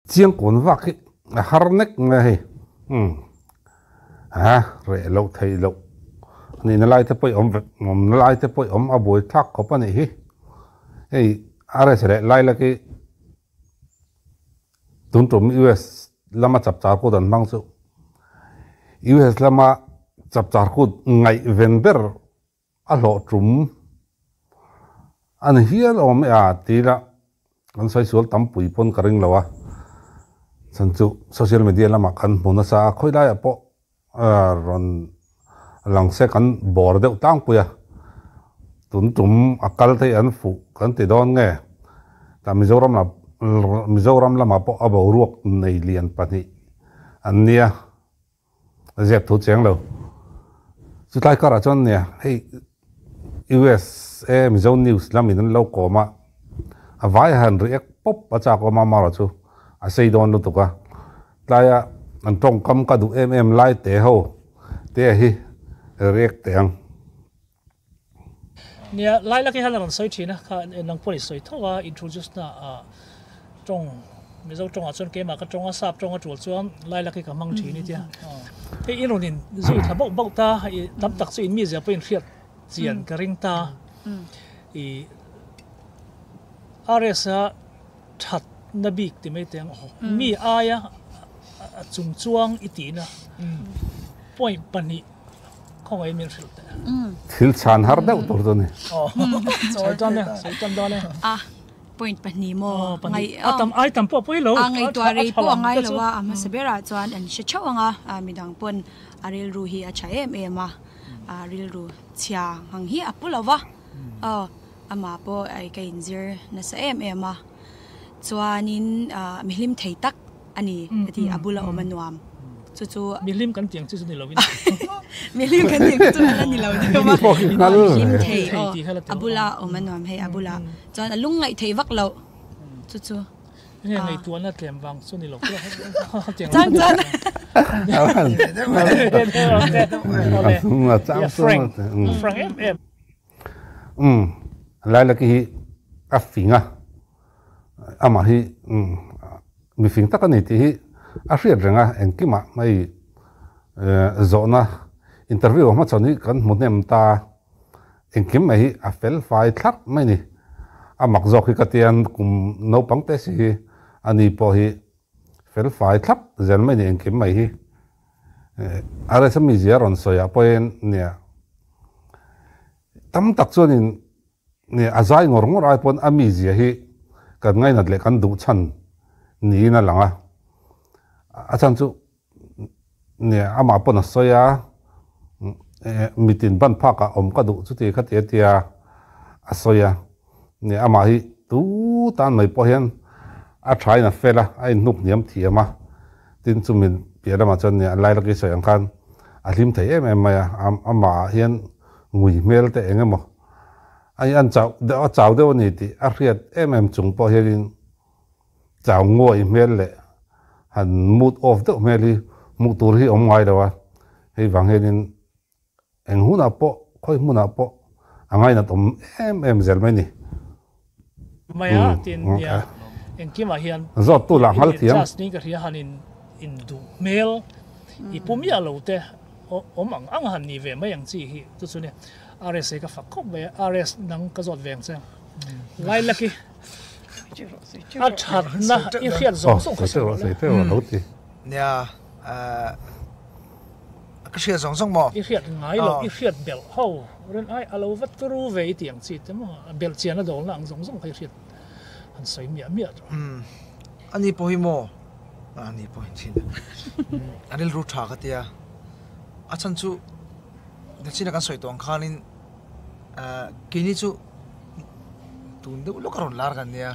chiang kun vak hi harnek nga hi re lo thei lo ni na lai te poi om na lai te poi om aboi thak ko pani hi ei are sere lai la ki tun tum US lama chap char ko dan mang chu US lama chap char ko ngai vender a lo trum an hial om a tira kan sai sul tam pui pon karing lawa sanchu social media lama kan mona sa khoi lai apo ron lang se kan bor deuh tang puya tun tum akal thei an fu kan ti don nge ta mizoram lama po abo ruak nei lian pani an nia zep thu cheng lo chu tai kara chon nia hey US Mizo News lamin an lo ko ma avai han react pop acha ko ma maro chu a sei don lu tuka laya an tong kam ka du lai te ho te hi react teng nia lai la ki halan soi thina kha nang poli soi thowa introduce na tong mizo tong a chon ke ma ka tong a sap tong a chul chuan lai la ki ka mang thi ni tia te ironin zui tha bok ta i tam tak chu in mi ja point riat chian ka ring ta i aresa that na bik ti mai teng mi aya chung chuang itina point pani không ai miền Phật thil chan har deuh tur tu ni soi tam đó này point pani mo ngay ai tam po poi lo ngay tua rei po ngay lo wa ama sabera chuan an she chawanga midang pon aril ru hi acha em aril ru chia hang hi apulawa ama po ai ka injir na sa em chuanin mihlim thei tak ani ati abula omanuam chu milim kan tiang chu ni lovin milim kan tiang chu ni lovin ma milim thei abula omanuam hei abula chuan alung ngai thei vak lo chu nghe ngày tuần là kèm vàng xuân thì lộc chan lai la ki a finga ama hi mi fing ta ka ni ti hi a hriat renga enkima mai zona interview ma choni kan munem ta enkim mai a fel fai thak mai ni amak zok hi katian kum no pangte si ani po hi fel fai thap zen mai ni enkim mai hi are sami ziaron soya poen nia tam tak chuanin ni azai ngor ai pon ami zia hi kan ngai nat le kan du chan ni na langa achan chu ni ama pon soya mitin ban phaka om ka du chu ti khatia tia asoya ni ama hi tu tan mai po hian a thai na fela ai nuk niam thiama tin chumin piara ma chan ni lai la ki soyang khan a hlim thei em maya ama hian ngui mel te engemaw ai an chau de ni ti a hriat em chung po hian chau ngoi mel le han mood off de meli mu tur hi om ngai dawa hei wang henin eng huna po khoi huna po angai na tom em zel mai ni maya tin ya en kima hian zot tu la hal thiam just ni ka ria hanin in du mel I pumia lo te om ang han ni ve mai ang chi hi tu chu ne RS ka fak khop ve RS nang ka zot veng chang lai laki a that na I khiat zong song ka se te lo ti nia ka sia zong mo I khiat ngai lo I khiat bel ho ren ai alo vat tru ve tiang chi te mo bel chian na dol lang zong ka khiat an sai mia ani po hi mo ani po hin anil ru tha ka tia achan chu dachina kan soi tong khanin kini chu tun de lo karon lar kan nia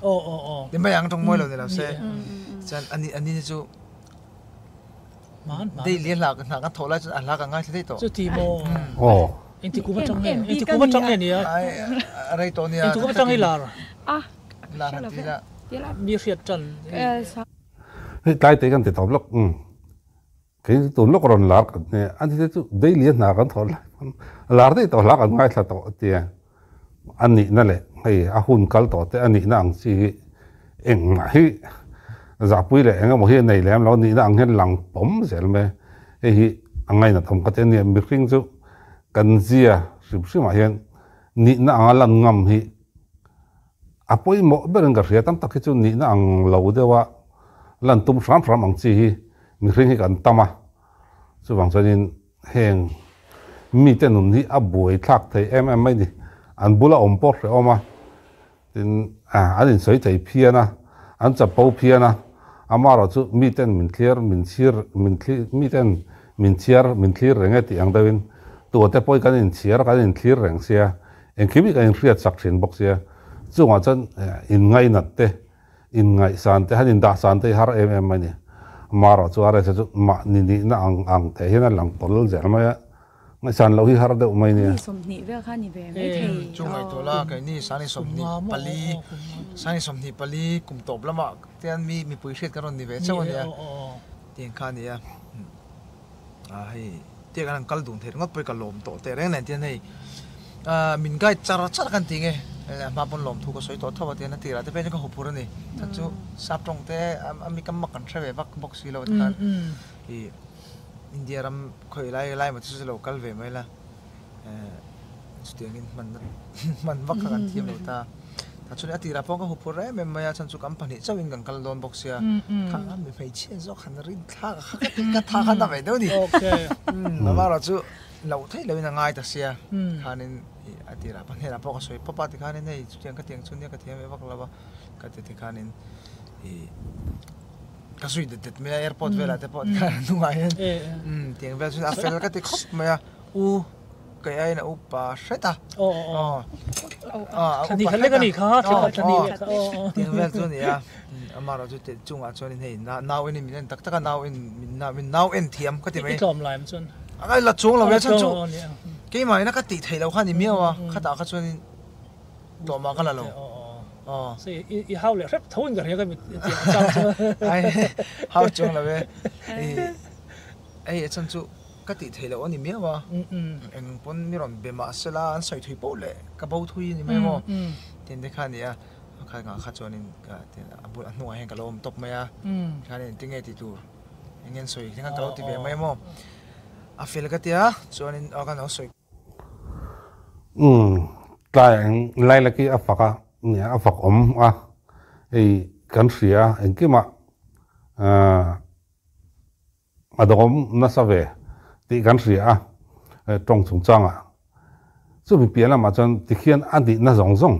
de mai ang tong moi lo ne la se chan ani chu man dei lian la kan ka thola chu ala ka ngai thei to chu ti mo inti ku ba chang ne nia ai to nia inti ku ba chang hi lar la ti la mi khiat chan hei tai te kan te top lok cái tụi nó còn lạc nè anh thấy chú đây liền nào kan thol lar dei to lạc kan ngai thla to tia anh nị na le hei a hun kal to te anh nị na ang chi eng ma hi giả bùi lệ anh một hiện này lem lo nị na anh hiện lăng bấm sẽ làm hi anh ngay là thông cái tên này mình khinh chú cần gì à sự mà hiện nị na anh lần ngầm hi apoi mo bên cái gì tam tắc cái chú nị na anh lâu đấy wa lần tum sắm sắm anh chi hi mình khinh hi cần tâm à chú bằng cho nên hẹn mi tên nụn hi abuai thắc thấy em mấy đi anh bula bort rồi oma tin anh soi thấy pia na anh chập bầu pia na ama rồi chú mi tên mình clear mi tên mình clear rồi nghe tiếng đâu in tua te poi cái in clear rồi xia em khi bị cái in clear sắc xin bốc xia chú mà chân in ngay nát te in ngay san te hắn đã san te har em mấy nè mà rồi chú ara chú mà ni na ang te hiện là lang tol giờ mà ngay san lâu hi har đâu mấy nè som ni ve kha ni ve mai thei chung ai to la cái ni sani somni pali kum top lama tian mi pui shet karon ni ve chaw nia tiang kha nia hay tiang an kal dung the ngot poi ka lom to te reng nen tian hei min gai chara kan ting e ma bon lom thu ko soi to thawa tian ti ra te pe ka hopur ni cha chu sap tong te ami kam mak kan threwe bak box lo kan i India ram khoi lai mà chú local về mấy là tiếng in mình vắt kan thiam lo ta chú này tira phong cái hộp rồi mà mày chân chú company cháu in gần kalon box ya khang mình phải chia cho khăn rin thà cái thà khăn vậy đâu đi mà rồi chú lâu thấy lâu là ngay ta xia khăn nên tira phong hay là phong cái soi papa thì khăn nên này tiếng cái tiếng chú này cái tiếng vắt là cái tiếng khăn nên cái suy đứt mấy airport về là thế bọn đúng rồi tiếng về suy afel cái tiếng khóc mà cái ai là upa sét à Thằng đi khăn lấy cái gì khác thằng đi tiếng về cho này mà rồi cho chung à cho nên này nào em mình tắc tắc nào em mình nào em thiam cái tiếng mấy lòm lại một chút cái là chung là về chân chung cái mà nó cái tỷ thầy lâu khăn thì miêu à khát đã khát cho nên đồ mà cái là lâu所以好了，头应该那个好中了呗。真就cái tỷ thể là anh em mà, anh bọn mình làm bề mặt sẽ là anh soi thui bao lệ, cái bao thui như mấy mà, tiền để khai này khai ngã khai cho nên cái tiền abu anh nuôi hàng cái lồng top mấy khai nên tiếng nghe thì tu, anh em soi tiếng cái lồng thì về mấy mà, phải là cái tiền cho nên anh nó soi. Tại lại là cái afaka nè afak kan sia en kima adom na save ti kan sia trong chung chang chu mi piala ma chan ti khian andi na zong zong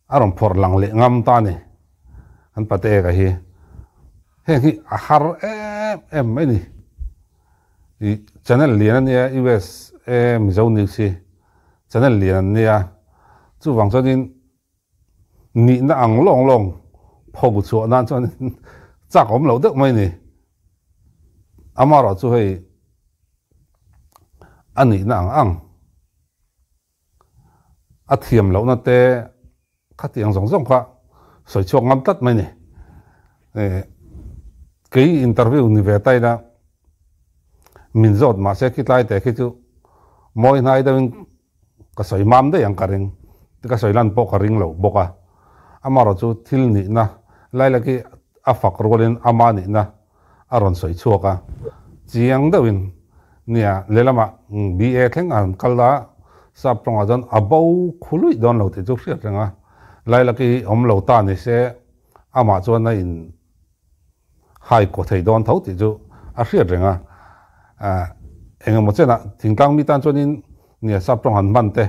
arom phor lang le ngam ta ni an pate ka hi har em mai ni channel lian ni US mizo news channel lian ni chu wang chanin nị na ang long phô chuột nan cho nên chắc ốm lâu được mấy nè ama rồi chú hay anh nị na ang thiềm lâu na te khát tiếng rong rong qua soi chuột ngắm tắt mấy nè cái interview ni về tay đó mình rốt mà sẽ cái tay te cái chú mỗi ngày đó cái soi mam đấy yang karing cái soi lan po karing lâu boka amaro chu thil ni na laila ki afak rolin amani na aron soi chuaka chiang dawin nia lelama ba thleng an kala sap tonga jon abau khului don lo te chu hriat renga laila ki omlo ta ni se ama chuan na in hai ko thei don tho ti chu a hriat renga engemaw chena thingtlang mi tan chuanin nia sap tong han man te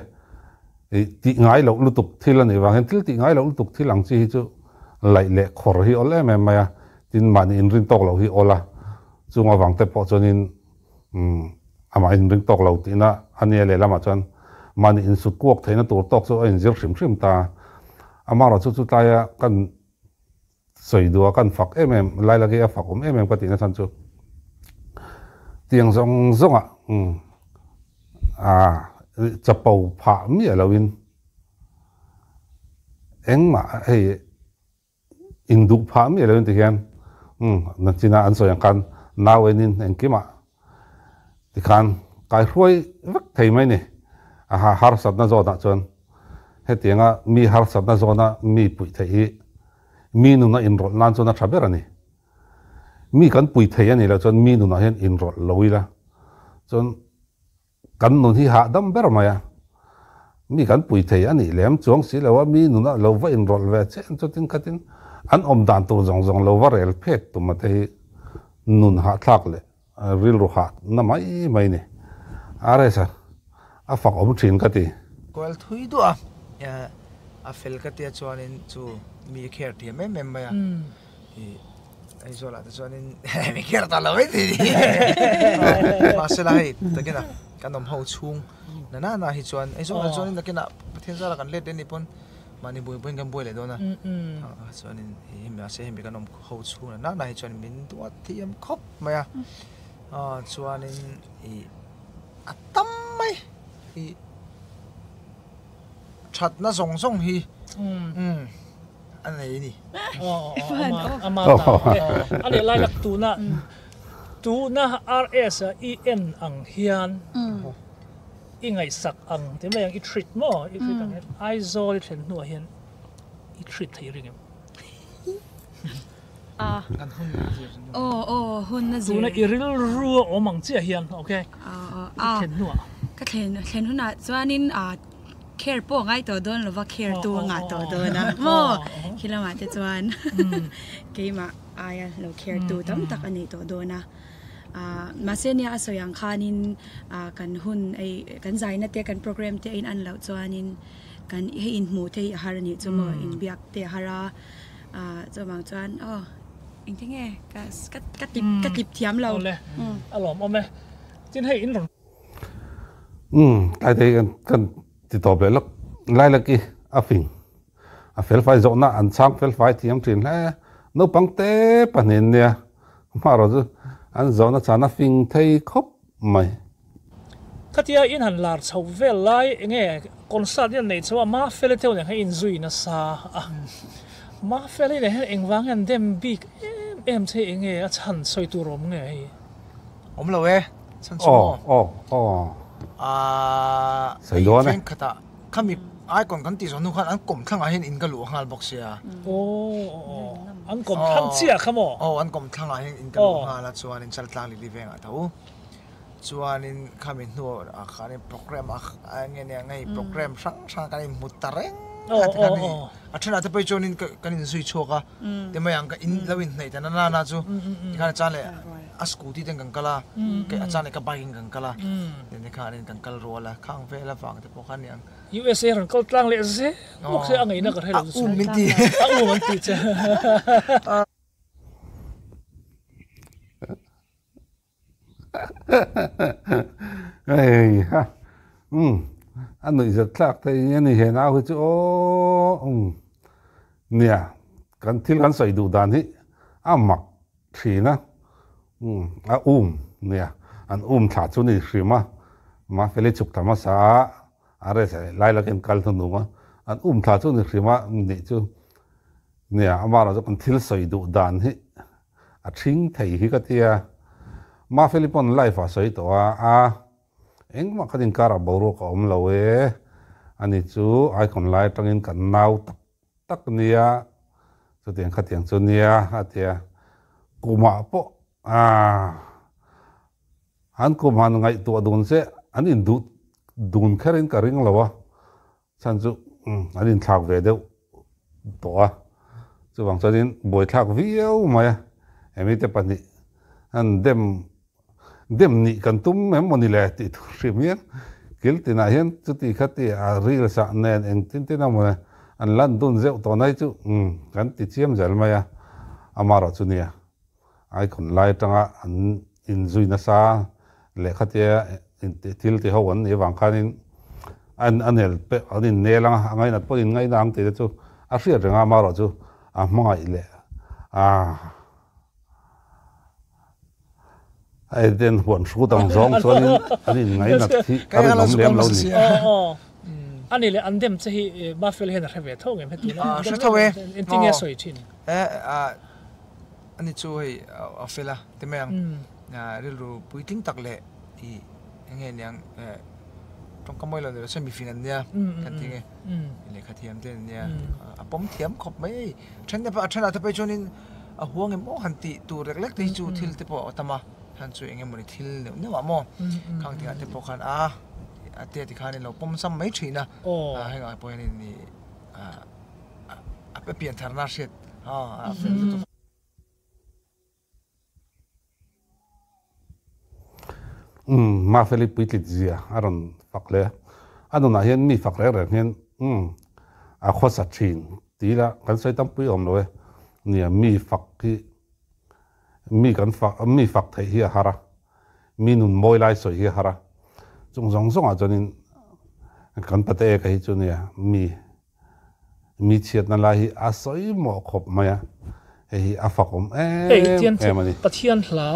ti ngai lo lutuk thil ani wang thil ti ngai lo lutuk thil ang chi chu lai le khor hi ol em maya tin mani in ring tok lo hi ola chunga wang te po chonin ama in ring tok lo ti na ani le lama chon mani in su kuak theina tur tok chu in zir hrim ta ama ro chu ta ya kan soi du kan fak em lai la ge fak em ka ti na chan chu tiang zong zonga chapau pha mi alawin engma hey induk pha mi alawin ti hian na china an so yang kan nawenin engkima ti khan kai hroi vak thei mai ni har sat na zo da chon he tianga mi har sat na zo na mi pui thei mi nu na in rol nan chona thaber ani mi kan pui thei ani la chon mi nu na hian in rol loila chon kan nun hi ha dam ber maya mi kan pui thei ani lem chuang si lawa mi nu na lo va in rol ve chen chotin katin an om dan tur zong zong lo va rel phek tu ma te nun ha thak le ril ru ha na mai mai ni are sa a fak om thin ka ti koel thui du a fel ka tia chuanin chu mi kher ti me mem maya ai zola ta chuanin mi kher ta lo ti ma se la hei takena kanom ho chung na hi chuan ai zola chuanin takena pathian zara kan let ni pon mani bui bui kan bui le dona chuanin hi ma se hi kanom ho chung na hi chuan min tu thiam khop maya chuanin atam mai hi chat na zong zong hi anh này đi ama ale lai lak tu na rs en ang hian i ngai sak ang te mai ang I treat mo I treat ang ai zo le then nu hian I treat thei ring kan hun hun na tu na iril ru omang chi hian okay then nu ka thlen hun na chuanin care po ngai to don lova care tu nga to don na mo kilama te chuan keima aya lo care tu tam tak ani to don na masenia asoyang khanin kan hun ai kan zaina te kan program te in an lo chuanin kan he in mu te harani chumo in biak te hara chomang chuan in thenge ka tip thiam lo alom ome tin hei in ron ai thấy kan ti top le lok lai la ki a phing a fel fai zo na an chang fel fai thiam thin le no pangte panin nia ma ro chu an zo na chana phing thei khop mai katia in han lar chho vel lai nge concert yan nei chawa ma fele teu ne in zui na sa ma fele ne hen engwang an dem big em che nge a chan soi tu rom nge hi om lo we chan chu sai do ne khata khami ai kon kan ti zo nu khan an kom thang a hin in ka lu ngal box ya an kom thang chia khamo an kom thang a hin in ka lu ngala chuan in chal tlang li venga tho chuan in khamin nu a khani program a nge ne ngai program sang kan in mutareng a thana te pai chonin kan in sui choka te mayang ka in lawin nei ta na chu kan chale a scooty ten kan kala ke achane ka bike kan kala ne khan in kan kal rola khang ve la wang te pokhan yang USA ran kal tlang le se mok se angai na ka hello min ti min ti che ai ha anh nói rất khác thì như thế nào chứ nè cần thiếu cần xây đủ đàn ấy mặc thì na nè anh thả chỗ này xí mà phải lấy chụp tham mà sa rồi sẽ lại là cái cal thằng đúng không anh thả chỗ này xí mà nè chứ nè mà là cần thiếu xây đủ đàn ấy chính thầy hi cái tia mà Philippines lại phải xây tổ eng ma kadin kara boro ka lawe ani chu ai kon lai tangin kan nau tak nia chu tiang khatiang chu nia atia kuma po an kuma ngai tu adun se anin dun kharin ka ring lawa chan chu anin thak ve deu to chu wang chanin boi thak viau maya emi te pani an dem ni kan tum em moni le ti thu rimian kil tina hian chu ti khati a ril sa nen eng tin mo an lan dun zeu to nai chu kan ti chiam zel maya amara chu nia ai kon lai tanga an in zui na sa le khatia in til ti ho an ni wang khanin an el pe an ne lang ngai na po in ngai dang ti chu a ria renga amara chu a mai le ai den huan su tang zong chuan ani ngai na thi kan nom lem lo ni ani le andem che hi buffalo hen reve thong em heti na sha thawe tinge soi thin ani chu hei a fela te meang ril ru puiting tak le I nge nyang trong cái môi là được xem final nha kan tiếng le kha thiam te nha pom thiam khop mai chen pa chen ta pe chonin a huang em mo han ti tu rek lek ti chu thil te po tama han chu engem moni thil ne wa mo khang ti te po khan ate ti khan lo pom sam mai thina hai nga po ni a pe pian tharna shet ma Philippines zia aron fakle anuna hian mi fakle re hian a khosa thin tila kan sai tam pui om loe nia mi fakki mi kan fak thei hi hara mi nun moi lai soi hi hara chung zong zong a chonin kan pate ka hi chunia mi chiat na lai hi a soi mo khop maya hi a fakom pathian hla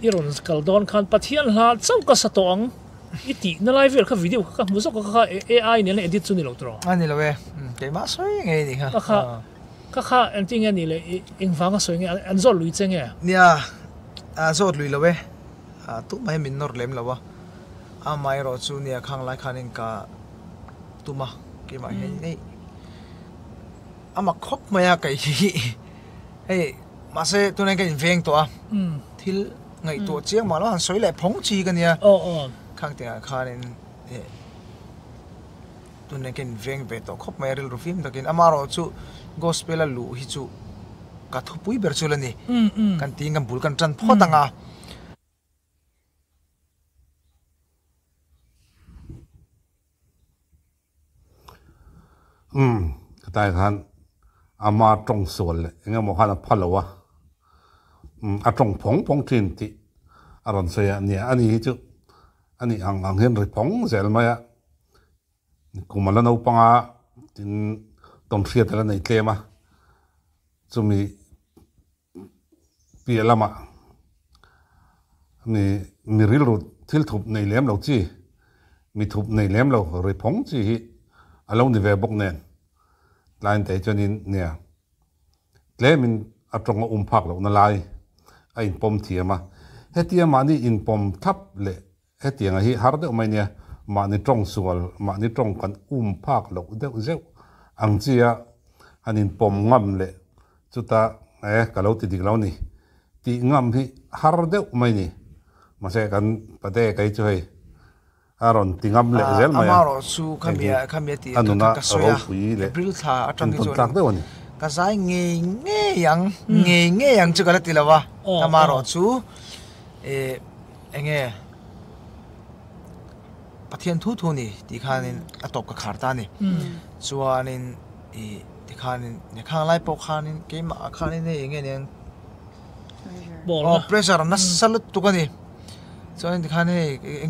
iron kaldon khan pathian hla chau ka satong iti na live kha video kha muzo kha AI ne edit chu ni lo tro ani lo we ke ma soi nge ni kha anting ani le ingwanga soi nge an zol lui chenge nia a zot lui lo we tu mai min nor lem lo wa a mai ro chu nia khang lai khanin ka tuma ke ma he nei ama khop maya kai hi hey ma se tu ne ka inveng to a thil ngai to chiang ma lo han soi le phong chi ka nia khang te khanin tu ne ken veng ve to khop mai ril rufim takin amaro chu gospel a lu hi chu ka thupui ber chulani kan tingam bul kan tran photanga tai khan ama trong sol le nga mo khan phalowa a trong phong thin ti aron se nia ani chu ani ang hen ri phong zel maya kumala no panga tin tom thriat la nei tlema chumi pialama mi ril ru thil thup nei lem lo chi mi thup nei lem lo ri phong chi hi alo ni ve bok nen line te chonin nia tlemin atong phak lo na lai a in pom thiama hetia mani in pom thap le hetia nga hi har de mai nia mani tong sual mani tong kan phak lo de zeu ang chia anin pom ngam le chuta kalau ti dik lo ni ti ngam hi har de mai ni ma se kan pate kai choi aron tingam le zel maya amaro su khamia ti ka soya bril tha atang ki chon ka zai nge yang chu kala tilawa amaro chu enge pathian thu ni ti khanin atop ka kharta ni chuanin ti khanin ne khang lai po khanin ke ma khanin ne enge ne bol pressure na salut tu ka ni so in khane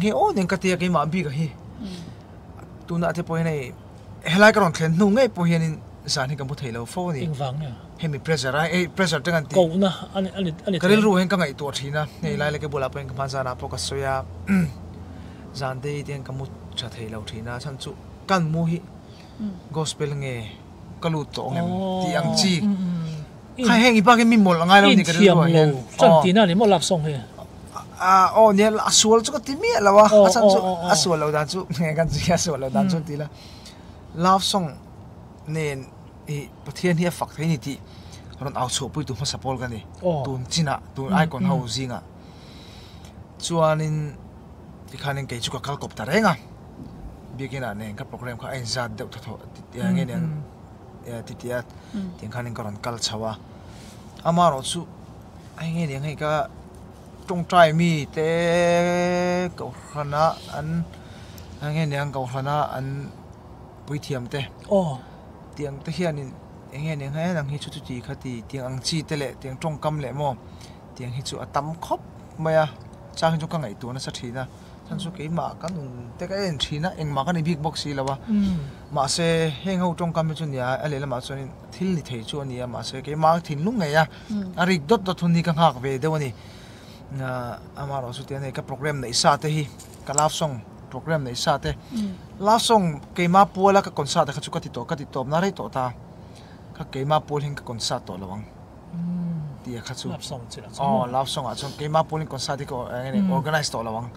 nge o nen ka tia ke ma bi ka hi tu na te po nei helai ka ron thlen nu ngai po hianin san hi kam bu theilo fo ni ingwang ne hemi pressure pressure tengan ti ko na ani karil ru hen ka ngai to thina nei lai le ke bola pen ka ma sana po ka soya zan de ten ka mu cha theilo thina chan chu kan mu hi gospel nge kalu to ngem ti ang chi khai heng ipa ke mi mol ngai lo ni karil ru hen chan ti na ni mo lap song he ne asual chu ka ti mi lawa asan chu asual lo dan chu nge kan chi asual lo dan chu ti la love song nen pathian hi fak thei ni ti ron au chu pui tu ma sapol ka ni tun china tun icon ho zinga chuanin ti khanin ke chu ka kal kop ta renga bigina ne ka program kha en zat de tho ya nge ne ti tia tin khanin ka ron kal chawa amaro chu ai nge ne ngai ka trong trai mi te ko khana an nge ne ang ko khana an pui thiam te tiang te hianin enge ne ngai nang hi chu chi khati tiang ang chi te le tiang tong kam le mo tiang hi chu atam khop maya chang chu ka ngai tu na sa thina chan chu ke ma ka nun te ka en thina eng ma ka ni big box hi lawa ma se heng ho tong kam chu nia ale la ma chuan thil ni thei chu ania ma se ke ma thin lung ngai ya arik dot dot thun ni ka ngak ve de wani na amaro su te ne ka program nei sa te hi ka love song program nei sa te love song ke ma pola ka concert ka chu ka ti to na rei to ta ka ke ma pol hin ka concert to lawang ti kha chu lap song chila love song a chu ke ma polin concert ko organize to lawang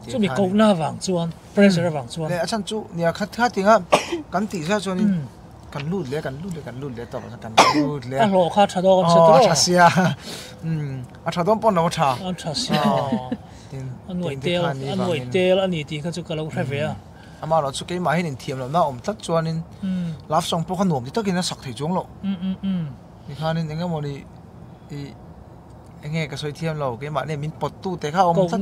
chu mi ko na wang chuan pressure wang chuan le achan chu nia khat tinga kan ti sa chuanin kan lut le to kan lut le a lo kha thado kan se oh to thasia a thadom pon no tha an thasia an noi tel ani ti kha chu kalo hre a ama lo chu ke ma hin thiam lo na om tat chuanin love song po khanom ti takin sak thei chung lo ni khanin enga moni i enge ka soi thiam lo ke ma ne min pot tu te kha om tat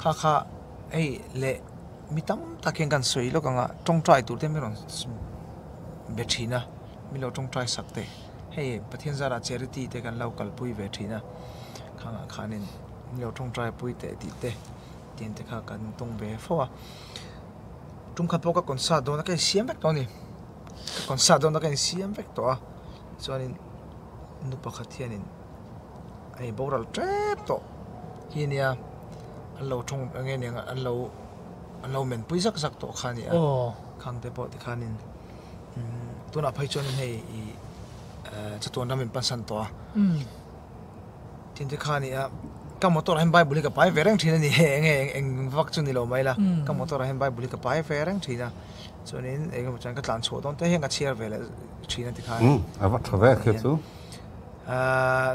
ta kha ei le mitam taken kan soi lo kanga tong trai tur te meron bethina mi lo tong trai sakte hey pathian zara charity te kan local pui bethina khanga khanin mi lo tong trai pui te ti te tin te kha kan tong be fo tum kha poka kon sa do na kai siam vek to ni kon sa do na kai siam vek to chuanin nu pakhat hianin ai boral trap to hinia allo thong ange ne allo men pui sak to khani a khang te po ti khanin tuna phai chon hei chaton ramen pansan to tin te khani a ka motor hem bai buli ka pai vereng thina ni enge eng vak chu ni lo mai la ka motor hem bai buli ka pai vereng thina chuanin eng mo chan ka tlan chho don te henga chiar vele thina ti khan awa thave khe chu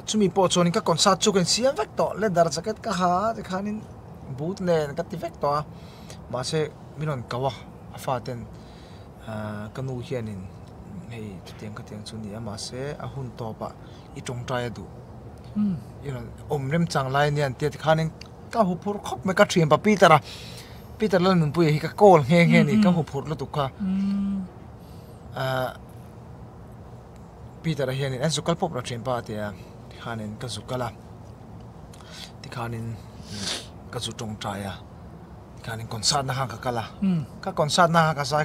chumi po chuanin ka concert chu kan siam vek to le dar jacket ka ha ti khanin boot len ka ti vek to ma se minon kawa afaten kanu hianin hei tiang ka tiang chu ni ama se a hun to pa I tong trai du you know rem chang lai nian ti khanin ka hu phur khop me ka thiam pa Peter lan nun pui hi ka kol nge ni ka hu phur lo tu kha Peter hianin an zukal pop ra thiam pa ti khanin ka zukala ti khanin ka zu tong trai a khanin concert na ka kala ka concert na ka sai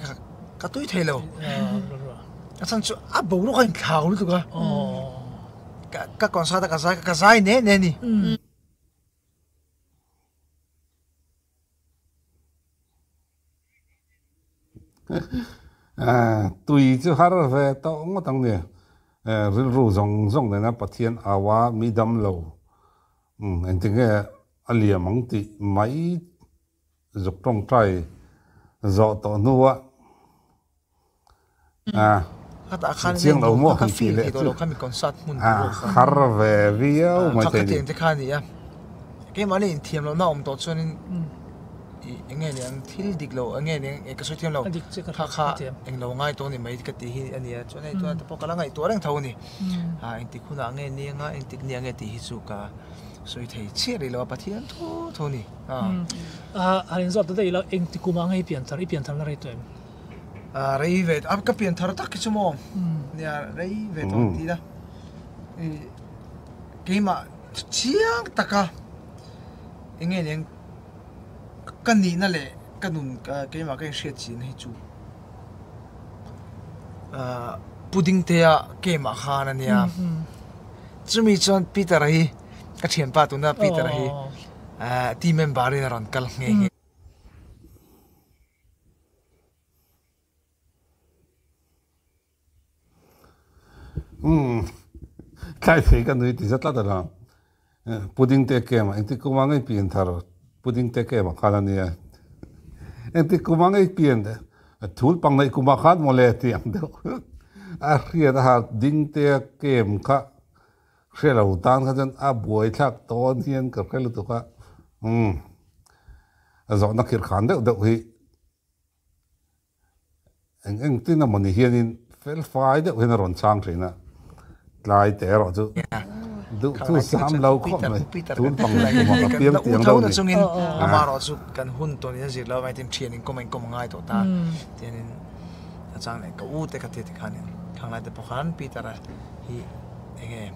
ka tui thelo asan chu a bo ro kan khau lu tu ka ka concert ka sai ne ni tùy chứ har về tao ngó tăng nè ril ru zong này na pathian awa mi dam lo anh tiếng nghe alia mang ti mai dục trong trai dọ to nuwa ta khan chiang lo mo ka kan feel le to lo kan mi concert mun har về video mà ka thế tiang te khan ni ke mani in thiam lo na om to chuanin enge ne ang thil dik lo enge ne e ka so thiam lo kha eng lo ngai to ni mai ka ti hi ania chuan ai to ta po kala ngai to reng thau ni eng ti khuna nge ni nga eng tik ni nge ti hi chu ka soi thei che ri lo pathian tho ni harin zot te ila eng ti kuma ngai pian thar na rei to rei ve ab ka pian thar tak chu mo nia rei ve to ti da ke ma chiang taka enge ne kan ni na le kanun ka ke ma ka shit chin hi chu pudding te a ke ma khana nia chumi chon Peter hi ka thian pa tu na Peter hi team member in ron kal nge cái gì cái này thì rất là đó pudding te ke mà anh ti kuma ngai pian thar pudding te ke ma khala ni anh ti kuma ngai pian de thul pang ngai kuma khat mo le ti ang de a ria da ha ding te ke m kha khre lo tan kha jan a boi thak ton hian ka khel tu kha a zo na khir khan de hi anh tin na moni hian in fel fai de when ron chang thina lai te ro chu du tu sam lâu khóc này tuôn bằng lại mà cái tiếng tiếng đâu này chung in mà rồi chụp cần hun tôi nên chỉ lâu vài tiếng chuyện in công ngay tổ ta thì nên chẳng này cái u te cái thế khăn nên khang lại để bóc khăn Peter hi nghe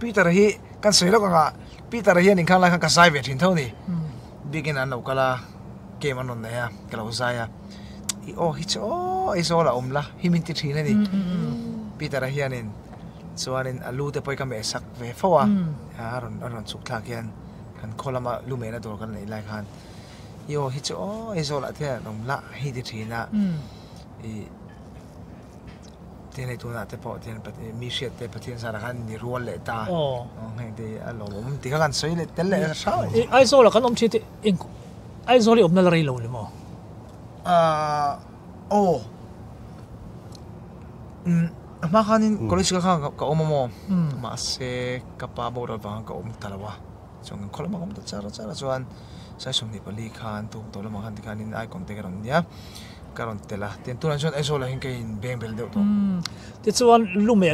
Peter hi kan soi lo ka Peter hi ning khang lại cái sai về thiên thâu này begin an lo kala ke man on ya kala uzaya hi hi cho iso la la hi min ti thina ni Peter hi anin chuanin alu te poi ka me sak ve fawa ron chuk thak hian kan kholama lumena dor kan nei lai khan yo hi cho izo la the nom la hi ti thina tiền này tụi nó te po tiền mi siết te tiền sa kan ni rual le ta ngay đi alo mum ti kan soi le tel le sao ai zo là kan om chi ti in ai zo li om na la rei lo le mo mà khanin college ka om mo ma se ka pa bo ra ba ka om talawa chong khola ma om ta chara chuan sai som ni pali khan tu to la ma khan ti khanin ai kom te ka ron nia karon tela ten tu chuan ai zo la hin ke in beng bel deuh to ti chuan lu me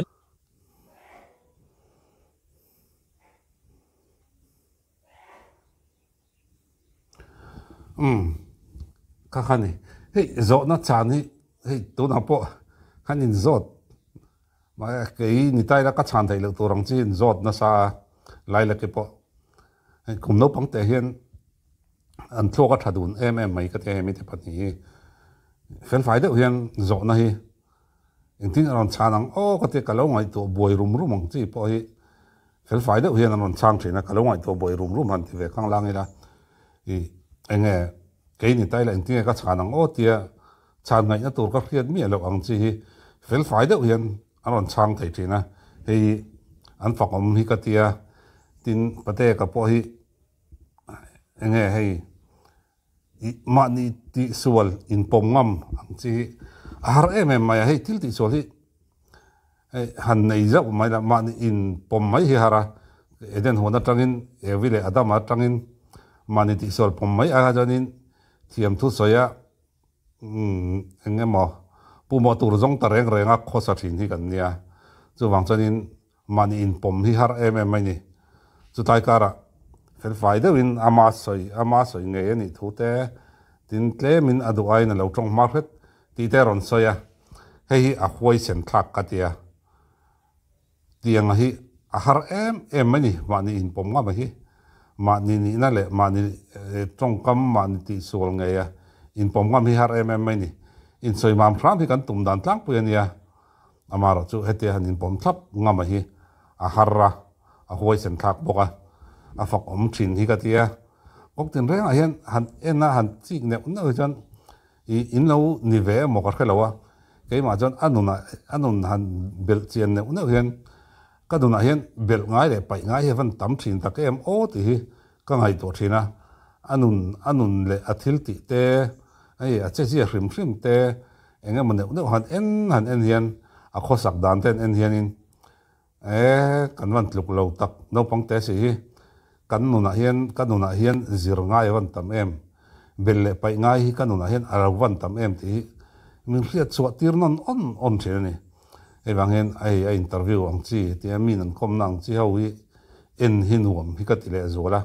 ka khani hei zo na chan hi hei tu na po khanin zot mà cái người ta đã cắt chán thấy được tổ rong chín rót nó sa lại là cái bộ cùng nấu bằng thể hiện anh thua cái thadun em mấy cái thế mấy cái phần này phần phải được hiện rót này anh tin anh chán ăn cái cái lâu ngày tổ bồi rum bằng gì bộ hi phần phải được hiện anh chán chỉ là cái lâu ngày tổ bồi rum hành thì về căng lang là thì anh nghe cái người ta là anh tin cái chán ăn tia chán ngày nó tổ cái hiện mi là ăn gì phần phải được hiện anh chang thấy thế na thì anh phật ông hi cái tia tin bát cái po hi nghe hay mà ni ti sual in pom ngam ang chi har em mai hay til ti sual hi han nei za mai la ma ni in pom mai hi hara eden hona tangin evile adama tangin ma ni ti sual pom mai a janin thiam thu soya nghe mo pu mo tur zong ta reng renga khosa thin hi kan nia chu wang chanin mani in pom hi har em mai ni chu tai kara fel faida win ama soi nge ni thu te tin tle min adu ai na lo tong market ti te ron soya hei a khoi sen thak ka tia tiang hi a har em mai ni mani in pom nga hi mani ni na le mani tong kam mani ti sol nge ya in pom ngam hi har em mai ni in soi mam thram hi kan tum dan tlang puan ya amara chu hete han in pom thap ngam hi a harra a hoi sen thak boka a fak om thin hi ka tia ok tin reng a hian han ena han chi ne un chan in lo ni ve mo ka khelawa ke ma chan anun han bel chen ne un hian ka duna hian bel ngai le pai ngai he van tam thin ta ke em o ti hi ka ngai to thina anun le athil ti te ai a che hrim te enga mane no han en hian a khosak dan ten en hian in kan wan tluk lo tak no pang te si kan nuna hian zir ngai wan tam em bel le pai ngai hi kan nuna hian arawan tam em ti min riat chuwa tir non on the ni e bang hen ai interview ang chi ti min an kom nang chi ho hi en hinuam hi ka ti le zola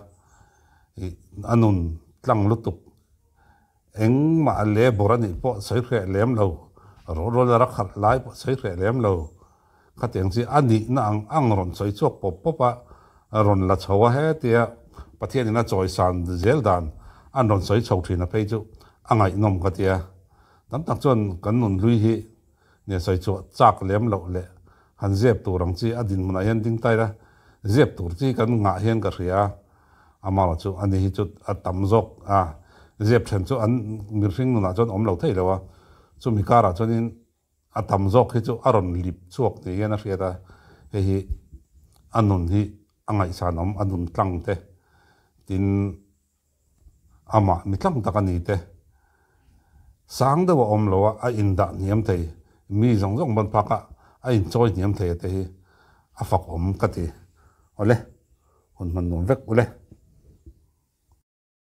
anun tlang lutuk eng ma le borani po soi khe lem lo ro la rakhat lai po soi khe lem lo khateng chi ani na ang ron soi chok pop pa ron la chawa he tia pathian na choi san zel dan an ron soi chau thina pe chu angai nom ka tia tam tak chon kan nun lui hi ne soi chu chak lem lo le han zep tu rang chi adin muna hian ding tai ra zep tur chi kan nga hian ka ria amala chu ani hi chu atam zok dẹp thêm cho anh người sinh nó cho ông lâu thấy đâu à cho mình cả cho nên tầm dọc khi cho aron lip chuộc thì cái nó sẽ ta thì anh hi anh ấy sản ông anh tăng thế tin ama mi tăng ta cái này thế sáng đó ông lâu à in đã niệm thế mi giống giống bên phật à enjoy niệm thế thì phật ông cái gì, ole, mình vek ole.